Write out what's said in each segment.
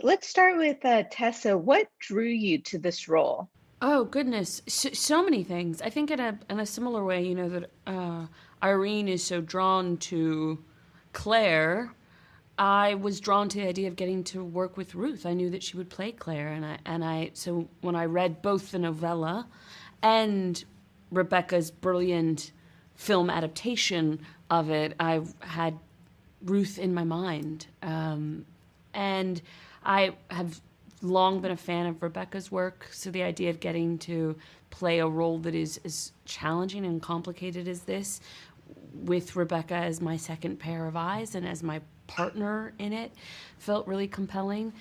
let's start with Tessa. What drew you to this role? Oh goodness, so many things. I think in a similar way, that Irene is so drawn to Claire. I was drawn to the idea of getting to work with Ruth. I knew that she would play Claire, and I so when I read both the novella and Rebecca's brilliant film adaptation of it, I had Ruth in my mind, and I have long been a fan of Rebecca's work. So the idea of getting to play a role that is as challenging and complicated as this, with Rebecca as my second pair of eyes and as my partner in it, felt really compelling.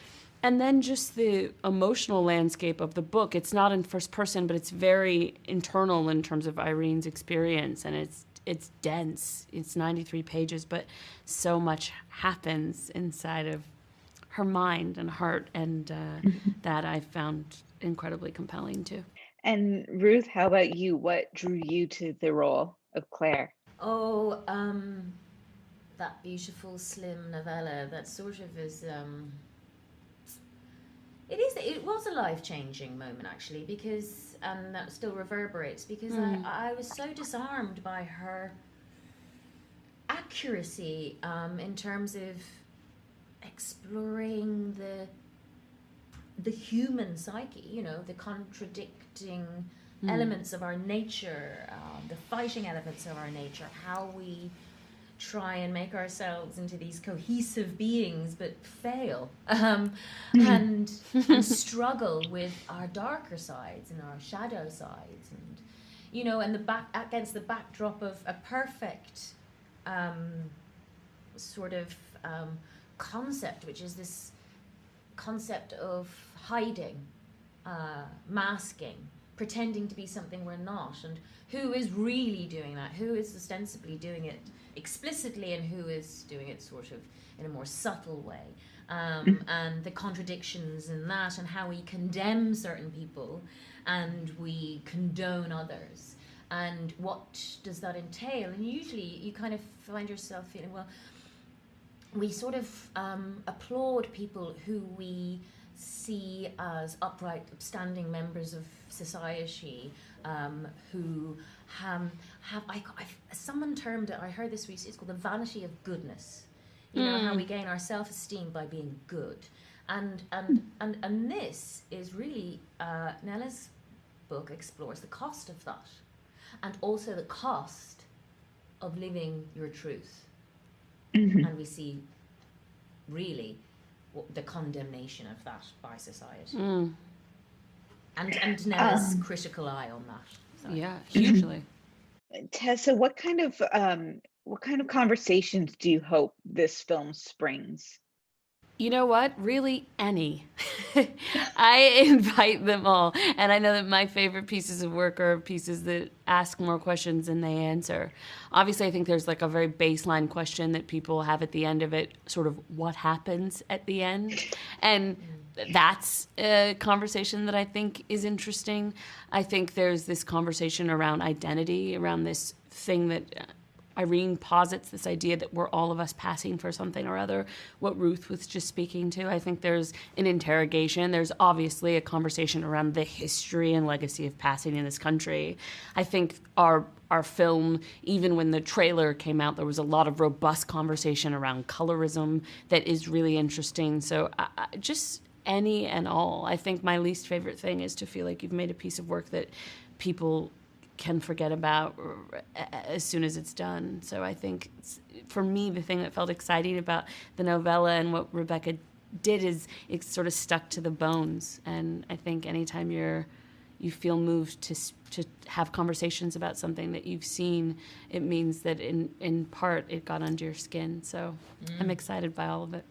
And then just the emotional landscape of the book. It's not in first person, but it's very internal in terms of Irene's experience, and it's dense. It's 93 pages, but so much happens inside of her mind and heart, and that I found incredibly compelling too. And Ruth, how about you? What drew you to the role of Claire? Oh, that beautiful, slim novella that sort of is. It was a life-changing moment, actually, because that still reverberates, because I was so disarmed by her accuracy in terms of exploring the human psyche, the contradicting elements of our nature, the fighting elements of our nature, how we try and make ourselves into these cohesive beings but fail, and struggle with our darker sides and our shadow sides, and against the backdrop of a perfect sort of concept, which is this concept of hiding, masking, pretending to be something we're not, and who is really doing that, who is ostensibly doing it explicitly, and who is doing it sort of in a more subtle way, and the contradictions in that, and how we condemn certain people and we condone others, and what does that entail. And usually you kind of find yourself feeling, well, we sort of applaud people who we see as upright, upstanding members of society, who someone termed it, I heard this recently, it's called the vanity of goodness. How we gain our self-esteem by being good. And this is really, Nella's book explores the cost of that, and also the cost of living your truth. And we see really the condemnation of that by society, and Nella's critical eye on that. So. Yeah, hugely. Tessa, what kind of conversations do you hope this film springs? You know what? Really, any. I invite them all. And I know that my favorite pieces of work are pieces that ask more questions than they answer. Obviously, I think there's like a very baseline question that people have at the end of it, sort of what happens at the end. And that's a conversation that I think is interesting. I think there's this conversation around identity, around this thing that Irene posits, this idea that we're all of us passing for something or other, what Ruth was just speaking to. I think there's an interrogation. There's obviously a conversation around the history and legacy of passing in this country. I think our film, even when the trailer came out, there was a lot of robust conversation around colorism that is really interesting. So just any and all. I think my least favorite thing is to feel like you've made a piece of work that people can forget about as soon as it's done. So I think, for me, the thing that felt exciting about the novella and what Rebecca did is it sort of stuck to the bones. And I think anytime you feel moved to have conversations about something that you've seen, it means that in part it got under your skin. So I'm excited by all of it.